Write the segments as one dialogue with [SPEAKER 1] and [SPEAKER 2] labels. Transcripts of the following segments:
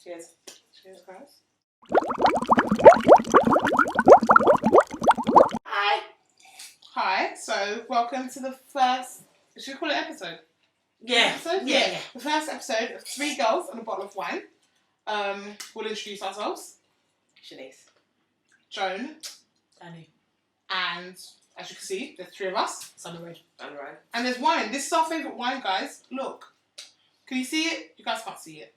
[SPEAKER 1] Cheers.
[SPEAKER 2] Cheers, guys. Hi. So, welcome to the first. Should we call it episode?
[SPEAKER 1] Yeah.
[SPEAKER 2] Episode?
[SPEAKER 1] Yeah.
[SPEAKER 2] The first episode of 3 Girls and a Bottle of Wine. We'll introduce ourselves.
[SPEAKER 1] Shanice.
[SPEAKER 2] Joan.
[SPEAKER 1] Danny.
[SPEAKER 2] And as you can see, there's 3 of us.
[SPEAKER 1] Summer Red. And Ryan.
[SPEAKER 2] And there's wine. This is our favourite wine, guys. Look. Can you see it? You guys can't see it.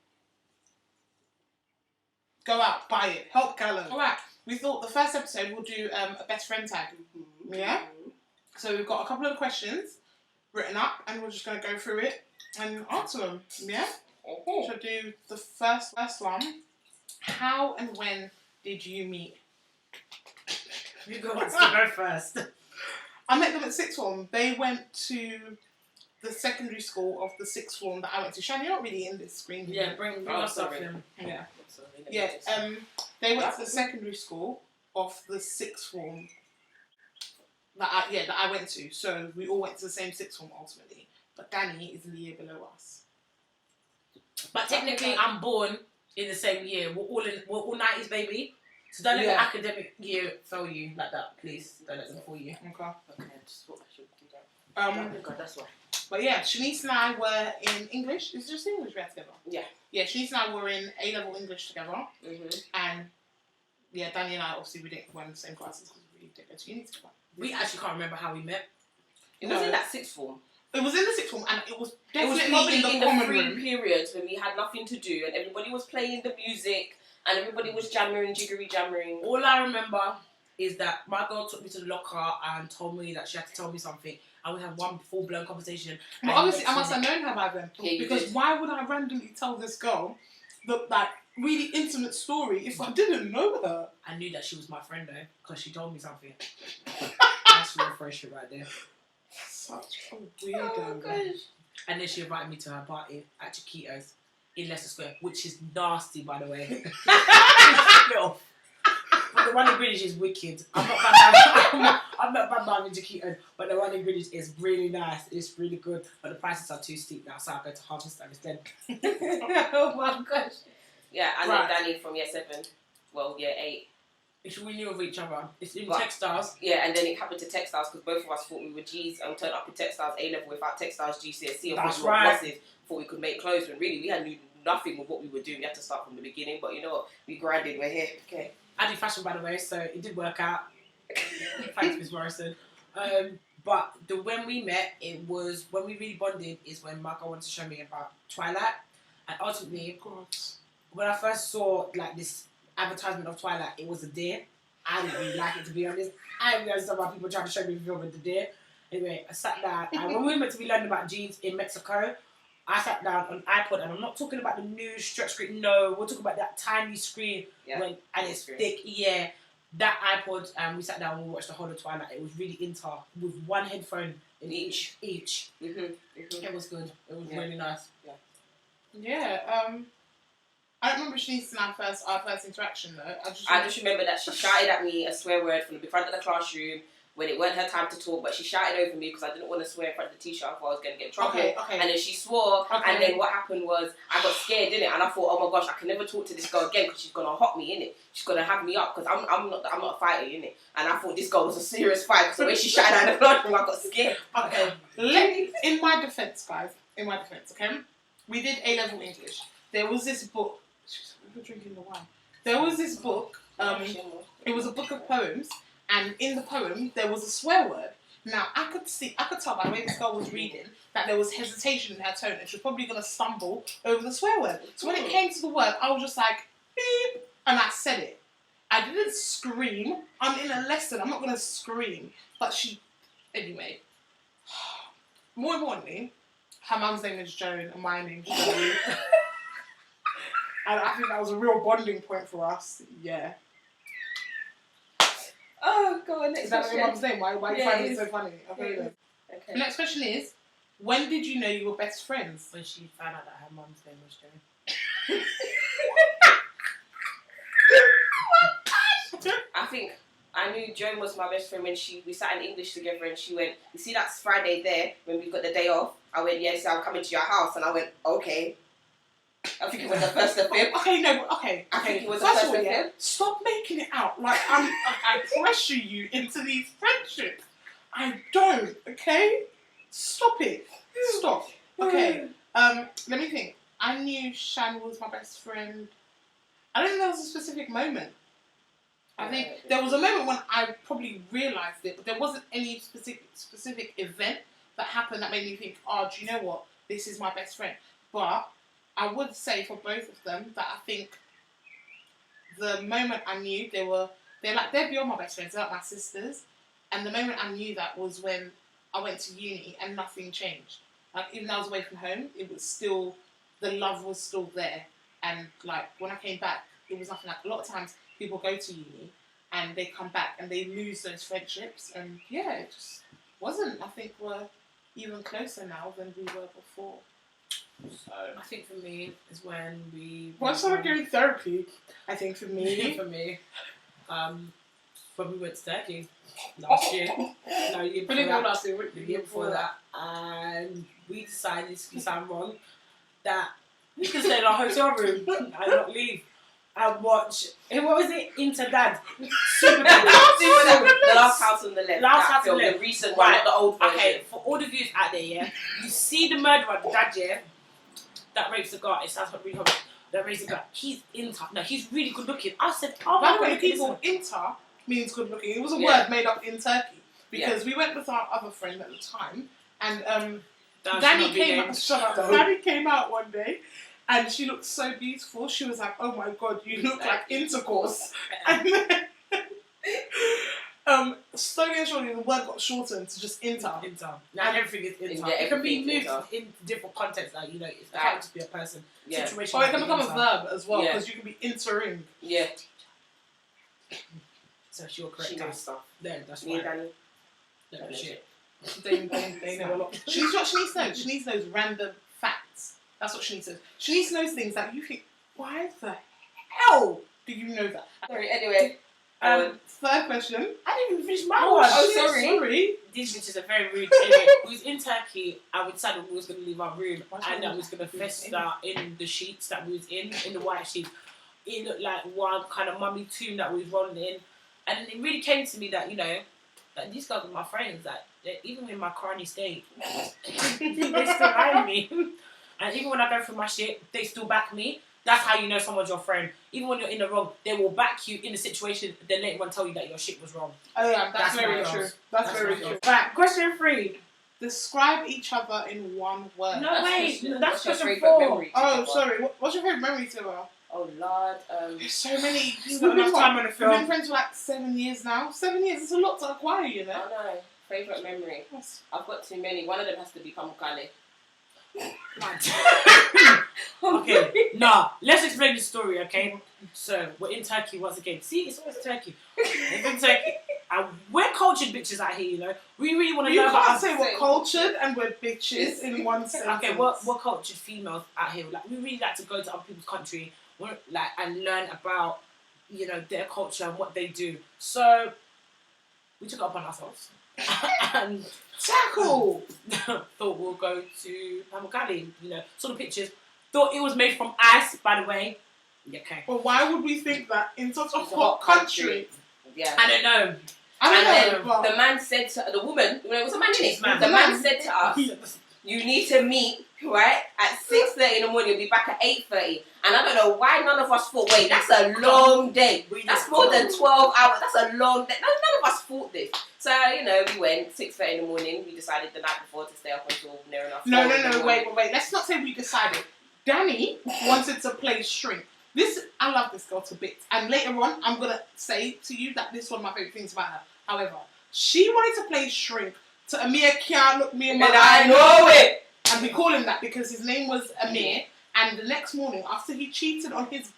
[SPEAKER 2] Go out, buy it. Help Gallo. Alright. We thought the first episode we'll do a best friend tag. Mm-hmm. Yeah? So we've got a couple of questions written up and we're just going to go through it and answer them. Yeah?
[SPEAKER 1] Okay.
[SPEAKER 2] So do the first one. How and when did you meet?
[SPEAKER 1] You go first.
[SPEAKER 2] I met them at sixth form. They went to the secondary school of the sixth form that I went to. Shan, you're not really in this screen.
[SPEAKER 1] Yeah, bring us up in.
[SPEAKER 2] Yeah. Yeah. They went to the secondary school of the sixth form that I went to. So we all went to the same sixth form ultimately. But Danny is in the year below us.
[SPEAKER 1] But technically, I'm born in the same year. We're all 90s baby. So don't let the academic year fail you like that, please. Don't let them fool you.
[SPEAKER 2] Okay.
[SPEAKER 1] Okay, just what I should do that. God, that's why.
[SPEAKER 2] But yeah, Shanice and I were in English. Is it just English we had together?
[SPEAKER 1] Yeah.
[SPEAKER 2] Yeah, Shanice and I were in A-level English together.
[SPEAKER 1] Mm-hmm.
[SPEAKER 2] And yeah, Danny and I obviously we didn't go in the same classes because we didn't go to uni together.
[SPEAKER 1] We actually can't remember how we met.
[SPEAKER 3] It was in that sixth form.
[SPEAKER 2] It was in the sixth form, and it was definitely
[SPEAKER 3] probably
[SPEAKER 2] in the common
[SPEAKER 3] free
[SPEAKER 2] room.
[SPEAKER 3] periods when we had nothing to do and everybody was playing the music and everybody was jammering, jiggery jammering.
[SPEAKER 1] All I remember is that my girl took me to the locker and told me that she had to tell me something, and we had one full-blown conversation.
[SPEAKER 2] But obviously, I must have known her by then.
[SPEAKER 3] Yeah,
[SPEAKER 2] because why would I randomly tell this girl the really intimate story if I didn't know her?
[SPEAKER 1] I knew that she was my friend though, because she told me something. That's real friendship right there.
[SPEAKER 2] Such a weirdo.
[SPEAKER 3] Oh gosh.
[SPEAKER 1] And then she invited me to her party at Chiquitos in Leicester Square, which is nasty, by the way. But the one in Greenwich is wicked. I'm not bad in Chiquitos, but the one in Greenwich is really nice. It's really good, but the prices are too steep now, so I'll go to Harvest Time instead.
[SPEAKER 3] Oh my gosh. Yeah, and
[SPEAKER 2] Right.
[SPEAKER 3] then Danny from year 7. Well, year 8.
[SPEAKER 1] We knew of each other. It's in
[SPEAKER 3] But-
[SPEAKER 1] textiles.
[SPEAKER 3] Yeah, and then it happened to textiles because both of us thought we were G's and turned up in textiles A-level without textiles GCSE. And
[SPEAKER 1] That's
[SPEAKER 3] thought we were
[SPEAKER 1] right.
[SPEAKER 3] bosses, thought we could make clothes when really we had knew nothing of what we were doing. We had to start from the beginning, but you know what? We grinded, we're here. Okay.
[SPEAKER 1] I do fashion, by the way, so it did work out. Thanks, Miss Morrison. But when we met, it was when we really bonded. Is when Marco wanted to show me about Twilight, and ultimately, when I first saw like this advertisement of Twilight, it was a deer. I didn't really like it, to be honest. I didn't really understand why people trying to show me the film with the deer. Anyway, I sat down, and when we went to be learning about jeans in Mexico, I sat down on iPod, and I'm not talking about the new stretch screen. No, we're talking about that tiny screen and it's thick. Yeah, that iPod, and we sat down and we watched the whole of Twilight. It was really with one headphone in each.
[SPEAKER 3] Mm-hmm. Mm-hmm.
[SPEAKER 1] It was good. It was really nice.
[SPEAKER 2] Yeah. I don't remember Shanice and our first interaction though.
[SPEAKER 3] I just remember that she shouted at me a swear word from the front of the classroom when it weren't her time to talk, but she shouted over me because I didn't want to swear in front of the teacher. I thought I was going to get in trouble.
[SPEAKER 2] Okay.
[SPEAKER 3] And then she swore, and then what happened was I got scared, didn't it? And I thought, oh my gosh, I can never talk to this girl again because she's going to hot me, innit? She's going to have me up because I'm not a fighter, innit? And I thought this girl was a serious fight because the way she shouted out in the classroom, I got scared.
[SPEAKER 2] Okay. In my defence, guys. Okay? We did A-level English. There was this book. We're drinking the wine. There was this book. It was a book of poems, and in the poem there was a swear word. Now I could tell by the way this girl was reading that there was hesitation in her tone, and she was probably gonna stumble over the swear word. So when it came to the word, I was just like beep, and I said it. I didn't scream. I'm in a lesson. I'm not gonna scream. But anyway. More importantly, her mum's name is Joan, and my name's Joan. And I think that was a real bonding point for us. Yeah.
[SPEAKER 3] Oh, God. Next
[SPEAKER 2] Is that
[SPEAKER 3] question.
[SPEAKER 2] your mum's name? Why are you finding it so funny? Okay.
[SPEAKER 3] Okay.
[SPEAKER 2] The next question is, when did you know you were best friends?
[SPEAKER 1] When she found out that her mum's name was Joan.
[SPEAKER 3] I think I knew Joan was my best friend when we sat in English together and she went, you see that's Friday there when we got the day off? I went, yes, I'm coming to your house. And I went, okay. I think it was the first of Feb.
[SPEAKER 2] Okay, no, but okay.
[SPEAKER 3] I think it was the
[SPEAKER 2] First
[SPEAKER 3] first
[SPEAKER 2] of all,
[SPEAKER 3] of
[SPEAKER 2] yeah,
[SPEAKER 3] Feb.
[SPEAKER 2] stop making it out like I pressure you into these friendships. I don't, okay? Stop it. Stop. Okay. Let me think. I knew Shan was my best friend. I don't think there was a specific moment. I think there was a moment when I probably realised it, but there wasn't any specific event that happened that made me think, oh, do you know what? This is my best friend. But I would say for both of them that I think the moment I knew they're beyond my best friends, they're like my sisters. And the moment I knew that was when I went to uni and nothing changed. Like, even though I was away from home, it was still, the love was still there. And like, when I came back, it was nothing. Like, a lot of times people go to uni and they come back and they lose those friendships. And yeah, it just wasn't. I think we're even closer now than we were before. So
[SPEAKER 1] I think for me is when we.
[SPEAKER 2] once I started doing therapy, I think for me,
[SPEAKER 1] for me, when we went to Turkey last year, no, year before that, the year before that, and we decided, to sound wrong, that we could stay in our hotel room and not leave and watch. What was it? Interdad. Super Dad.
[SPEAKER 3] The Last House on the Left.
[SPEAKER 1] Last
[SPEAKER 3] that
[SPEAKER 1] House on
[SPEAKER 3] film,
[SPEAKER 1] the Left.
[SPEAKER 3] The recent
[SPEAKER 1] Right.
[SPEAKER 3] one, not the old version.
[SPEAKER 1] Okay, for all the viewers out there, yeah, you see the murderer, the dad, yeah, that rapes the guy. It sounds like really horrible. That rapes the guy. He's inter. No, he's really good looking. I said, oh
[SPEAKER 2] by
[SPEAKER 1] my
[SPEAKER 2] the way,
[SPEAKER 1] god,
[SPEAKER 2] people, inter means good looking. It was a
[SPEAKER 3] Yeah.
[SPEAKER 2] word made up in Turkey because we went with our other friend at the time, and Danny came out one day, and she looked so beautiful. She was like, "Oh my god, you look like intercourse." And then, slowly and surely, the word got shortened to just inter.
[SPEAKER 1] Inter. Now everything is inter.
[SPEAKER 3] Yeah,
[SPEAKER 1] It can be
[SPEAKER 3] everything's
[SPEAKER 1] moved in different contexts. Like, you know, it can't just be a person.
[SPEAKER 3] Yeah.
[SPEAKER 1] Situation.
[SPEAKER 2] Or it can become a
[SPEAKER 1] inter.
[SPEAKER 2] verb as well
[SPEAKER 3] Yeah.
[SPEAKER 2] because you can be entering.
[SPEAKER 3] Yeah.
[SPEAKER 1] So she'll correct
[SPEAKER 3] She knows
[SPEAKER 1] us.
[SPEAKER 3] stuff.
[SPEAKER 1] There, that's
[SPEAKER 3] Me and
[SPEAKER 1] right.
[SPEAKER 3] Danny.
[SPEAKER 1] No, shit.
[SPEAKER 2] They know a lot. She needs to know. She needs those random facts. That's what she needs to know. She needs to know things that you think, why the hell do you know that?
[SPEAKER 3] Sorry, anyway.
[SPEAKER 2] Third question.
[SPEAKER 1] I didn't even finish my
[SPEAKER 2] Oh,
[SPEAKER 1] one.
[SPEAKER 2] shit,
[SPEAKER 3] sorry.
[SPEAKER 2] sorry.
[SPEAKER 1] These bitches are very rude. Anyway, we was in Turkey and we decided we was going to leave our room and that we was going to fester in the sheets that we was in the white sheets. It looked like one kind of mummy tomb that we was rolling in. And it really came to me that, you know, that these guys are my friends, that even in my carny state, they still like me. And even when I go through my shit, they still back me. That's how you know someone's your friend. Even when you're in the wrong, they will back you in the situation, then later on tell you that your shit was wrong.
[SPEAKER 2] Oh yeah, that's very
[SPEAKER 1] my
[SPEAKER 2] true.
[SPEAKER 1] girls.
[SPEAKER 2] That's very
[SPEAKER 1] my
[SPEAKER 2] true.
[SPEAKER 1] girls. Right, question 3.
[SPEAKER 2] Describe each other in one word.
[SPEAKER 1] No, wait, that's
[SPEAKER 3] your
[SPEAKER 1] question
[SPEAKER 3] favourite
[SPEAKER 1] 4.
[SPEAKER 3] memory
[SPEAKER 2] Oh,
[SPEAKER 3] together?
[SPEAKER 2] sorry. What's your favourite memory together?
[SPEAKER 3] Oh Lord.
[SPEAKER 2] There's so many.
[SPEAKER 1] There's not enough time on the
[SPEAKER 2] We've
[SPEAKER 1] film.
[SPEAKER 2] been friends for like 7 years now. 7 years. It's a lot to acquire, you
[SPEAKER 3] I
[SPEAKER 2] know.
[SPEAKER 3] know. Favourite memory. I've got too many. One of them has to be Kamukale.
[SPEAKER 1] Okay, nah, let's explain the story, okay? So, we're in Turkey once again. See, it's always Turkey. We're in Turkey. And we're cultured bitches out here, you know? We really want to
[SPEAKER 2] You
[SPEAKER 1] know about
[SPEAKER 2] can't
[SPEAKER 1] us.
[SPEAKER 2] say we're cultured and we're bitches in one sentence.
[SPEAKER 1] Okay, we're cultured females out here. Like, we really like to go to other people's country and learn about, you know, their culture and what they do. So, we took it upon ourselves. And
[SPEAKER 2] tackle.
[SPEAKER 1] thought we'll go to Pamukkale, you know, saw the pictures. Thought it was made from ice, by the way. Okay.
[SPEAKER 2] But why would we think that in such a
[SPEAKER 3] It's a
[SPEAKER 2] hot
[SPEAKER 3] hot
[SPEAKER 2] country?
[SPEAKER 3] Yeah.
[SPEAKER 1] I don't know.
[SPEAKER 2] I
[SPEAKER 3] And
[SPEAKER 2] don't
[SPEAKER 3] then
[SPEAKER 2] know.
[SPEAKER 3] the man said to the woman, it was a man, innit?
[SPEAKER 1] It's man.
[SPEAKER 3] The man said to us, you need to meet, right, at 6:30 in the morning, be back at 8:30. And I don't know why none of us thought, wait, that's a long day. That's more than 12 hours. That's a long day. None of us thought this. So, you know, we went 6:30 in the morning. We decided the night before to stay up until near enough.
[SPEAKER 2] No,
[SPEAKER 3] 4 in the morning.
[SPEAKER 2] wait. Let's not say we decided. Danny wanted to play shrink. I love this girl to bits. And later on, I'm going to say to you that this is one of my favourite things about her. However, she wanted to play shrink to Amir can't look me in my
[SPEAKER 3] And
[SPEAKER 2] eye.
[SPEAKER 3] I know it.
[SPEAKER 2] And we call him that because his name was Amir. And the next morning, after he cheated on his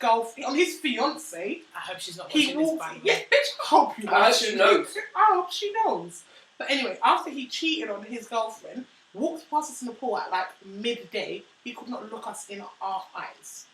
[SPEAKER 2] fiance,
[SPEAKER 1] I hope she's not
[SPEAKER 2] he
[SPEAKER 1] watching this,
[SPEAKER 2] walked.
[SPEAKER 1] by the way.
[SPEAKER 2] Yeah, bitch, I hope you
[SPEAKER 3] I hope
[SPEAKER 2] watch
[SPEAKER 3] she
[SPEAKER 2] it.
[SPEAKER 3] knows.
[SPEAKER 2] I hope she knows. But anyway, after he cheated on his girlfriend, walked past us in the pool at like midday, he could not look us in our eyes.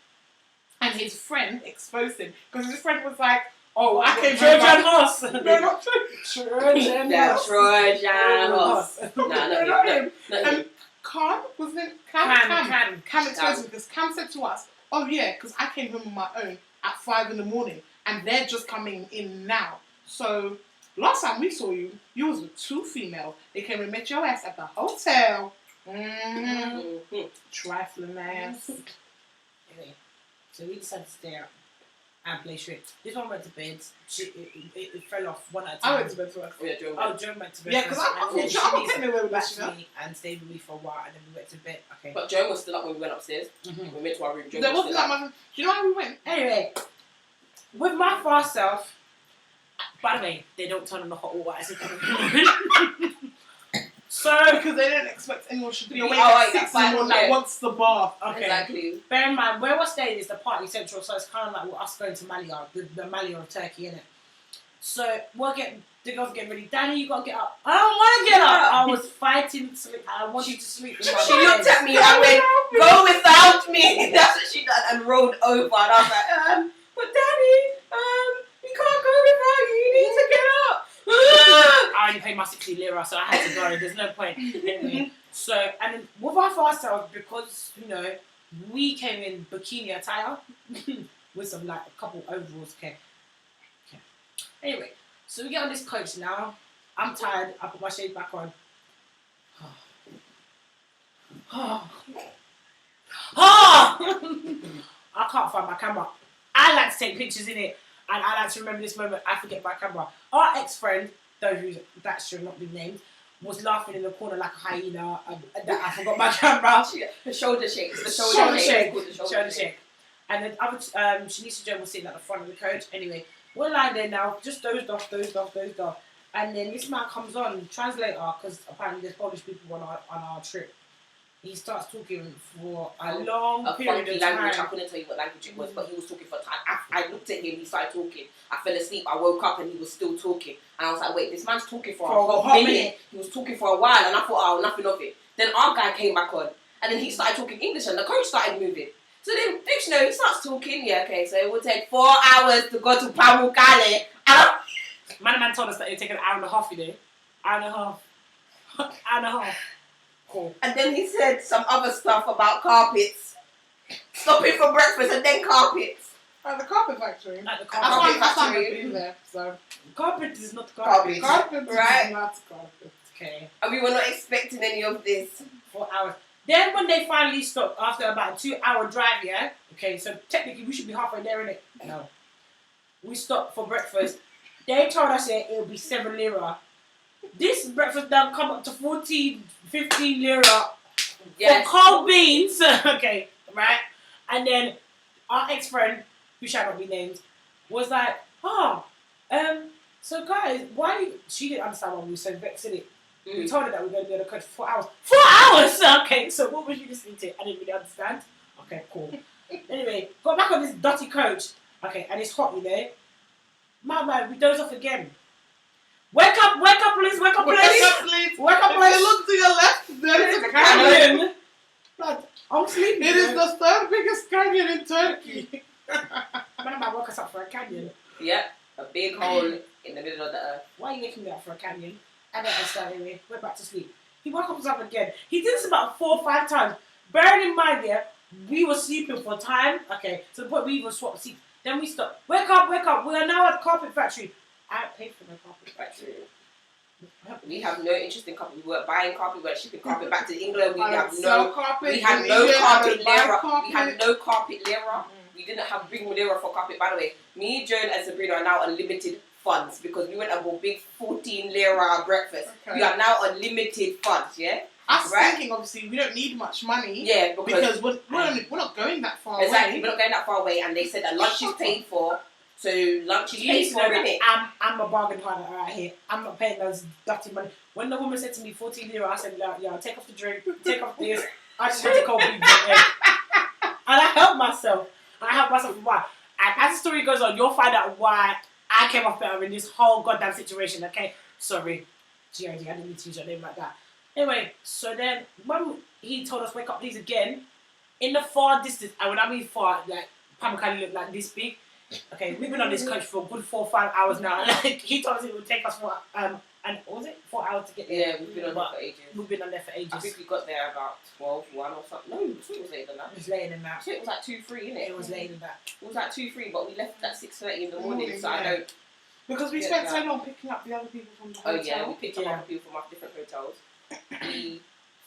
[SPEAKER 2] And his friend exposed him because his friend was like, "Oh, I came
[SPEAKER 1] Trojan horse.
[SPEAKER 2] No, not Trojan.
[SPEAKER 3] Yeah, Trojan
[SPEAKER 1] horse.
[SPEAKER 3] horse. No,
[SPEAKER 2] No,
[SPEAKER 3] not
[SPEAKER 2] him.
[SPEAKER 3] him. Not him.
[SPEAKER 2] And Khan, wasn't it?
[SPEAKER 1] Cam
[SPEAKER 2] Cam exposed him because Cam said to us, Oh yeah, because I came home on my own at 5 in the morning, and they're just coming in now. So last time we saw you, you was with 2 female. They came and met your ass at the hotel. Trifling ass.
[SPEAKER 1] Anyway, so we decided to stay out and play tricks. This one went to bed. It fell off one at a time.
[SPEAKER 2] I went to bed first.
[SPEAKER 3] Oh, yeah, Joe.
[SPEAKER 1] Oh, Joan went to bed.
[SPEAKER 2] Yeah, because I'm
[SPEAKER 1] and then
[SPEAKER 2] not
[SPEAKER 1] Shanice
[SPEAKER 2] getting away with that,
[SPEAKER 1] back
[SPEAKER 2] you know.
[SPEAKER 1] to me and stayed with me for a while, and then we went to bed. Okay.
[SPEAKER 3] But Joan was still up when we went upstairs.
[SPEAKER 1] Mhm.
[SPEAKER 3] We went to our room. Joan
[SPEAKER 2] There
[SPEAKER 3] was
[SPEAKER 2] wasn't
[SPEAKER 3] still
[SPEAKER 2] that
[SPEAKER 3] up.
[SPEAKER 2] much. Do you know how we went?
[SPEAKER 1] Anyway, with my fast self, by the way, they don't turn on the hot water as a So,
[SPEAKER 2] Because they didn't expect anyone should be awake
[SPEAKER 3] Oh,
[SPEAKER 2] at
[SPEAKER 3] right,
[SPEAKER 2] 6 in the morning
[SPEAKER 3] yeah.
[SPEAKER 2] that wants the bath.
[SPEAKER 1] okay.
[SPEAKER 3] Exactly.
[SPEAKER 1] Bear in mind, where we're staying is the party central, so it's kind of like us going to Malia, the Malia of Turkey, innit? So the girls getting ready. Danny, you gotta get up. I don't want to get up. I was fighting to sleep. I wanted to sleep. In my
[SPEAKER 3] She
[SPEAKER 1] bed.
[SPEAKER 3] looked at me and went, "Go without me." That's what she done, and rolled over. And I was like, but Daddy, you can't go without you. You need to get up.
[SPEAKER 1] I only paid my 60 lira, so I had to go. There's no point. Anyway, so, and then with our fast self, because, you know, we came in bikini attire with some, like, a couple overalls, okay. Anyway, so we get on this coach now. I'm tired. I put my shades back on. I can't find my camera. I like to take pictures in it, and I like to remember this moment. I forget my camera. Our ex-friend, though that should not be named, was laughing in the corner like a hyena. That I forgot my camera.
[SPEAKER 3] The shoulder shakes. The
[SPEAKER 1] Shoulder shake.
[SPEAKER 3] It's called the
[SPEAKER 1] Shoulder shake. And then other Shanice Joe was sitting at the front of the coach. Anyway, we're lying there now, just dozed off. And then this man comes on, translator, because apparently there's Polish people on our trip. He starts talking for a long
[SPEAKER 3] A
[SPEAKER 1] period
[SPEAKER 3] funky
[SPEAKER 1] of
[SPEAKER 3] language. I
[SPEAKER 1] time.
[SPEAKER 3] couldn't tell you what language it was, but he was talking for time. I looked at him, he started talking. I fell asleep, I woke up and he was still talking. And I was like, wait, this man's talking for a hot minute. He was talking for a while and I thought, oh, nothing of it. Then our guy came back on and then he started talking English and the coach started moving. So then, next you know, he starts talking. Yeah, okay, so it will take 4 hours to go to Pamukkale.
[SPEAKER 1] Man told us that it would take an hour and a half, you know. Hour and a half. Cool.
[SPEAKER 3] And then he said some other stuff about carpets. Stopping for breakfast and then carpets.
[SPEAKER 2] At the carpet factory.
[SPEAKER 1] At the
[SPEAKER 3] Carpet
[SPEAKER 1] carpet.
[SPEAKER 2] I can't
[SPEAKER 3] factory.
[SPEAKER 2] been there, so.
[SPEAKER 1] Carpet is not carpet.
[SPEAKER 3] Carpet.
[SPEAKER 2] Carpet
[SPEAKER 3] Right.
[SPEAKER 2] is not carpet.
[SPEAKER 1] Okay.
[SPEAKER 3] And we were not expecting any of this.
[SPEAKER 1] 4 hours. Then when they finally stopped after about a 2-hour drive, yeah? Okay, so technically we should be halfway there, innit? No. We stopped for breakfast. They told us it would be 7 lira. This breakfast done come up to 14, 15 lira
[SPEAKER 3] Yes.
[SPEAKER 1] for cold beans. Okay, right? And then our ex-friend, who shall not be named, was like, so guys, she didn't understand why we were so vexed, innit? We told her that we were going to be on the coach for 4 hours. 4 hours? Okay, so what was you listening to? I didn't really understand. Okay, cool. Anyway, got back on this dirty coach. Okay, and it's hot, you know. Man, we doze off again. Wake up, please.
[SPEAKER 2] Wake up, please.
[SPEAKER 1] Wake up,
[SPEAKER 2] If
[SPEAKER 1] please.
[SPEAKER 2] you look to your left, there is a canyon.
[SPEAKER 1] Canyon. Blood, I'm sleeping.
[SPEAKER 2] It is the 3rd biggest canyon in Turkey.
[SPEAKER 1] Man, I woke us up for a canyon.
[SPEAKER 3] Yep. A big hole in the middle of the earth.
[SPEAKER 1] Why are you waking me up for a canyon? And then I started anyway. Went back to sleep. He woke us up again. He did this about 4 or 5 times. Bearing in mind, yeah, we were sleeping for time. Okay, to the point we even swapped seats. Then we stopped. Wake up. We are now at the carpet factory. I paid for the carpet factory.
[SPEAKER 3] We have no interest in carpet. We weren't buying carpet. We weren't shipping carpet back to England. We
[SPEAKER 2] I
[SPEAKER 3] have
[SPEAKER 2] sell
[SPEAKER 3] no.
[SPEAKER 2] carpet.
[SPEAKER 3] We had
[SPEAKER 2] in
[SPEAKER 3] no
[SPEAKER 2] England,
[SPEAKER 3] carpet
[SPEAKER 2] I buy
[SPEAKER 3] lira.
[SPEAKER 2] carpet.
[SPEAKER 3] We had no carpet lira. We didn't have big lira for carpet. By the way, me, Joan, and Sabrina are now unlimited funds because we went and bought big 14 lira breakfast.
[SPEAKER 2] Okay.
[SPEAKER 3] We are now unlimited funds. Yeah.
[SPEAKER 2] I was
[SPEAKER 3] Right.
[SPEAKER 2] thinking, obviously, we don't need much money.
[SPEAKER 3] Yeah,
[SPEAKER 2] Because we're not going that far
[SPEAKER 3] exactly,
[SPEAKER 2] away.
[SPEAKER 3] we're not going that far away, and they said that lunch is paid for. So lunch is
[SPEAKER 1] You need
[SPEAKER 3] paid
[SPEAKER 1] to
[SPEAKER 3] for,
[SPEAKER 1] know
[SPEAKER 3] innit?
[SPEAKER 1] that I'm a bargain hunter right here. I'm not paying those dirty money. When the woman said to me 14 lira, I said, yeah, take off the drink, take off this. I just had to cold beans. And I helped myself. Why? And as the story goes on, you'll find out why I came off better in this whole goddamn situation, okay? Sorry, GID, I didn't need to use your name like that. Anyway, so then when he told us wake up please again, in the far distance, and when I mean far, like Pamukkale looked like this big, Okay, we've been on this coach for a good 4 or 5 hours now. Like he told us it would take us and what was it 4 hours to get there?
[SPEAKER 3] Yeah, we've been on there for ages.
[SPEAKER 1] We've been on there for ages.
[SPEAKER 3] I think we got there about 12, 1 or something. No, I think it was later than that.
[SPEAKER 1] It was later than that.
[SPEAKER 3] Shit, it was like 2, 3, innit?
[SPEAKER 1] It was later than that.
[SPEAKER 3] It was like 2, 3, but we left at 6:30 in the morning, so
[SPEAKER 2] Yeah.
[SPEAKER 3] I don't.
[SPEAKER 2] Because we
[SPEAKER 3] Yeah,
[SPEAKER 2] spent so
[SPEAKER 3] yeah.
[SPEAKER 2] long picking up the other people from the
[SPEAKER 3] Oh
[SPEAKER 2] hotel.
[SPEAKER 3] yeah, we picked up
[SPEAKER 1] Yeah.
[SPEAKER 3] other people from our different hotels. We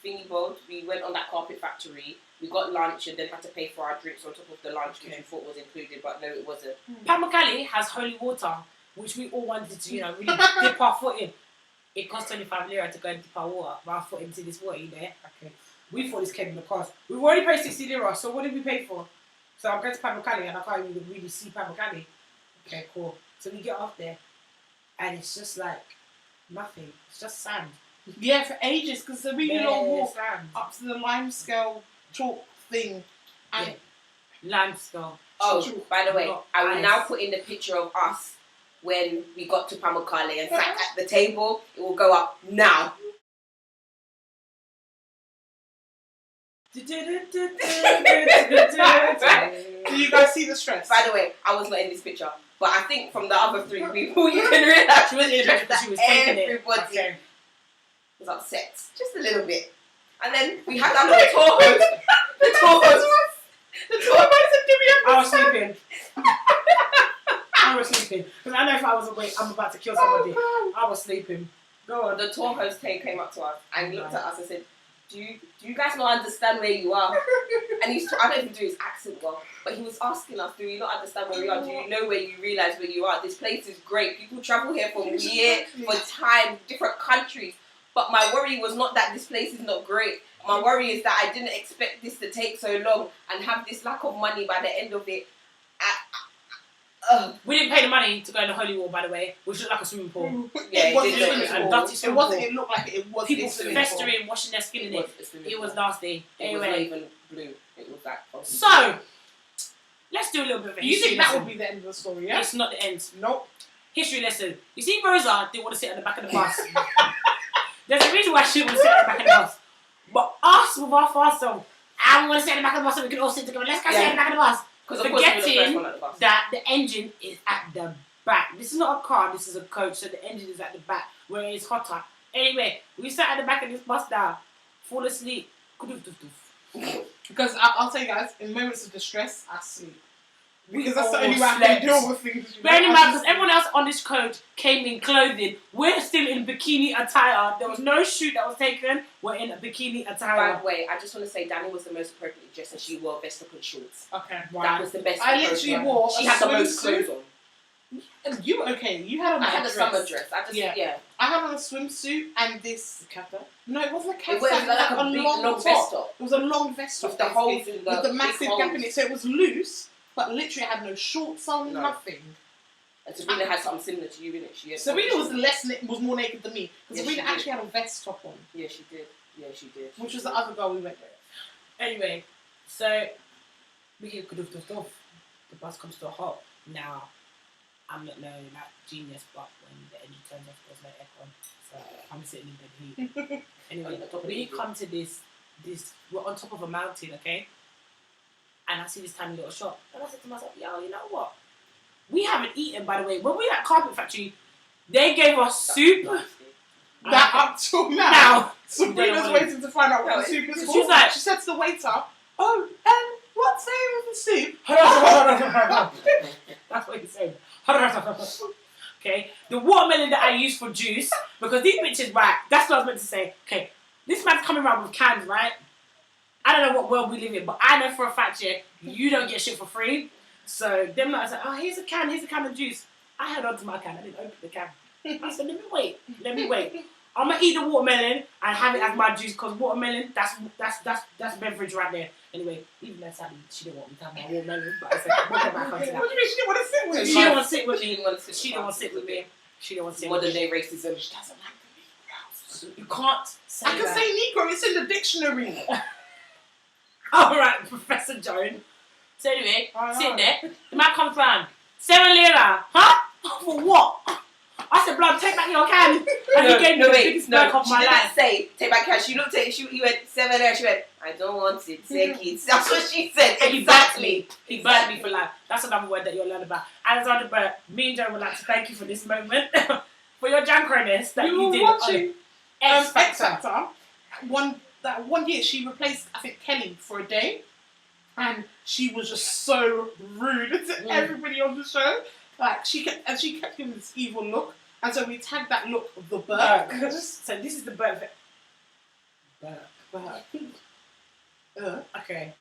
[SPEAKER 3] thingy bowled. We went on that carpet factory. We got lunch and then had to pay for our drinks on top of the lunch, which we thought was included, but no, it wasn't.
[SPEAKER 1] Pamukkale has holy water, which we all wanted to, really dip our foot in. It cost 25 lira to go and dip our water, our foot into this water, Okay. We thought this came in the cost. We've already paid 60 lira, so what did we pay for? So I'm going to Pamukkale and I can't even really see Pamukkale. Okay, cool. So we get off there and it's just like nothing. It's just sand.
[SPEAKER 2] Yeah, for ages, because the really long walk
[SPEAKER 1] sand.
[SPEAKER 2] up to the limescale chalk thing. And
[SPEAKER 1] Limescale.
[SPEAKER 3] Oh, by the way, I will
[SPEAKER 1] Ice.
[SPEAKER 3] now put in the picture of us when we got to Pamukkale and sat at the table. It will go up now.
[SPEAKER 2] do you guys see the stress?
[SPEAKER 3] By the way, I was not in this picture, but I think from the other 3 people, you can realise
[SPEAKER 1] She was in it because she was taking it.
[SPEAKER 3] everybody
[SPEAKER 1] Okay.
[SPEAKER 3] was upset, just a little bit. And then we had our little tour host. The tour host.
[SPEAKER 1] I was sleeping. I was sleeping. Because I know if I was awake, I'm about to kill somebody. I was sleeping. Go on.
[SPEAKER 3] The tour host came up to us and looked at us and said, do you guys not understand where you are? And I don't even do his accent well, but he was asking us, do you not understand where we are? Do you know where you realise where you are? This place is great. People travel here for time, different countries. But my worry was not that this place is not great. My worry is that I didn't expect this to take so long and have this lack of money by the end of it.
[SPEAKER 1] We didn't pay the money to go in the holy wall, by the way, which looked like a swimming pool.
[SPEAKER 3] Yeah,
[SPEAKER 2] it wasn't
[SPEAKER 3] it
[SPEAKER 2] a
[SPEAKER 3] did
[SPEAKER 2] swimming
[SPEAKER 3] look
[SPEAKER 2] pool.
[SPEAKER 1] like a dirty
[SPEAKER 2] It
[SPEAKER 1] swimming
[SPEAKER 2] wasn't.
[SPEAKER 1] pool.
[SPEAKER 2] It looked like it was.
[SPEAKER 1] People
[SPEAKER 2] a swimming pool.
[SPEAKER 1] festering, washing their skin in it. It was nasty.
[SPEAKER 3] It was not
[SPEAKER 1] Anyway,
[SPEAKER 3] even blue. It was like...
[SPEAKER 1] so let's do a little bit of a
[SPEAKER 2] You
[SPEAKER 1] history
[SPEAKER 2] think that
[SPEAKER 1] lesson.
[SPEAKER 2] would be the end of the story? Yeah.
[SPEAKER 1] It's not the end.
[SPEAKER 2] Nope.
[SPEAKER 1] History lesson. You see, Rosa didn't want to sit at the back of the bus. There's a reason why she didn't want to sit at the back of the bus. But us, with our fast self, I want to sit at the back of the bus so we can all sit together. Let's go sit at the back of the bus.
[SPEAKER 3] Because of course we were the first
[SPEAKER 1] Forgetting
[SPEAKER 3] one at the bus.
[SPEAKER 1] that the engine is at the back. This is not a car, this is a coach, so the engine is at the back where it's hotter. Anyway, we sat at the back of this bus now, fall asleep.
[SPEAKER 2] Because I'll tell you guys, in moments of distress, I sleep. Because that's the
[SPEAKER 1] all
[SPEAKER 2] only way I
[SPEAKER 1] slept.
[SPEAKER 2] can deal with things.
[SPEAKER 1] Bear in mind, because everyone else on this coach came in clothing. We're still in bikini attire. There was no shoot that was taken. We're in a bikini
[SPEAKER 3] By
[SPEAKER 1] attire.
[SPEAKER 3] the way, I just want to say Danny was the most appropriately dressed and she wore a vest up and shorts.
[SPEAKER 2] Okay.
[SPEAKER 3] That was the best.
[SPEAKER 2] I
[SPEAKER 3] approach.
[SPEAKER 2] literally wore
[SPEAKER 3] She
[SPEAKER 2] a
[SPEAKER 3] had the most
[SPEAKER 2] swimsuit.
[SPEAKER 3] clothes on.
[SPEAKER 2] And you okay? You had on
[SPEAKER 3] I
[SPEAKER 2] a
[SPEAKER 3] had a
[SPEAKER 2] dress.
[SPEAKER 3] summer dress. I just yeah.
[SPEAKER 2] I had on a swimsuit and this. No, it wasn't a cap.
[SPEAKER 3] It was like a big long
[SPEAKER 2] top.
[SPEAKER 3] vest top.
[SPEAKER 2] It was a long vest top
[SPEAKER 3] With the holes
[SPEAKER 2] basically,
[SPEAKER 3] in the
[SPEAKER 2] with the
[SPEAKER 3] big
[SPEAKER 2] massive
[SPEAKER 3] holes.
[SPEAKER 2] gap in it, so it was loose, but literally had no shorts on,
[SPEAKER 3] No.
[SPEAKER 2] nothing.
[SPEAKER 3] And Sabrina had something similar to you, didn't she? Yeah,
[SPEAKER 2] Sabrina was more naked than me because
[SPEAKER 3] Yeah,
[SPEAKER 2] Sabrina
[SPEAKER 3] she did.
[SPEAKER 2] actually had a vest top on,
[SPEAKER 3] Yeah, she did. Yeah, she did.
[SPEAKER 2] which was the other girl we went with.
[SPEAKER 1] Anyway, so we get good stuff. The bus comes to a halt. Now, I'm not no like genius, but when the engine turns off, there's no aircon, so I'm sitting in the heat. Anyway, we come to this. We're on top of a mountain, okay? And I see this tiny little shop, and I said to myself, "Yo, you know what? We haven't eaten, by the way. When we were at Carpet Factory, they gave us soup.
[SPEAKER 2] That up till now,
[SPEAKER 1] Now,
[SPEAKER 2] Sabrina's waiting to find out what
[SPEAKER 3] No,
[SPEAKER 2] the soup is
[SPEAKER 1] she's
[SPEAKER 2] for.
[SPEAKER 1] like-
[SPEAKER 2] She said to the waiter, "Oh, what flavour of the soup?"
[SPEAKER 1] that's what he said. Okay, the watermelon that I use for juice, because these bitches, right, that's what I was meant to say. Okay, this man's coming around with cans, right? I don't know what world we live in, but I know for a fact, yeah, you don't get shit for free. So them like, I said, oh, here's a can of juice. I held on to my can, I didn't open the can. I said, let me wait. I'm gonna eat the watermelon and have it as my juice, because watermelon, that's beverage right there. Anyway, even though sadly she didn't want me to have my watermelon, but I said, we'll get back onto that.
[SPEAKER 2] What do you mean she didn't want to sit with
[SPEAKER 1] She
[SPEAKER 2] you?
[SPEAKER 1] didn't want to sit with
[SPEAKER 3] She
[SPEAKER 1] me.
[SPEAKER 3] didn't want to sit.
[SPEAKER 1] She didn't want to sit with me. She didn't want to sit with
[SPEAKER 3] Modern
[SPEAKER 1] me.
[SPEAKER 3] day racism. She doesn't like the Negroes.
[SPEAKER 1] You can't say
[SPEAKER 2] I can
[SPEAKER 1] that.
[SPEAKER 2] say Negro. It's in the dictionary.
[SPEAKER 1] Alright, Professor Joan. So anyway,
[SPEAKER 2] I
[SPEAKER 1] sit
[SPEAKER 2] know.
[SPEAKER 1] there. The man comes round. 7 lira. Huh? For what? I said, blood, take back your can. And he gave me the biggest smirk of my
[SPEAKER 3] she
[SPEAKER 1] life.
[SPEAKER 3] didn't say, take back cash. She looked at it, he went, 7 there, she went, I don't want it, take it. That's what she said.
[SPEAKER 1] And he burnt me. He burnt me for life. That's another word that you'll learn about. Alexander Burt, me and Joe would like to thank you for this moment. For your jankryness that you
[SPEAKER 2] were
[SPEAKER 1] did.
[SPEAKER 2] watching
[SPEAKER 1] X
[SPEAKER 2] X
[SPEAKER 1] Factor.
[SPEAKER 2] Factor. One year she replaced, I think, Kelly for a day. And she was just so rude to everybody on the show. Like, she kept giving this evil look. And so we tagged that look of the Burke.
[SPEAKER 1] So this is the Burt.
[SPEAKER 2] Burke.
[SPEAKER 1] Okay.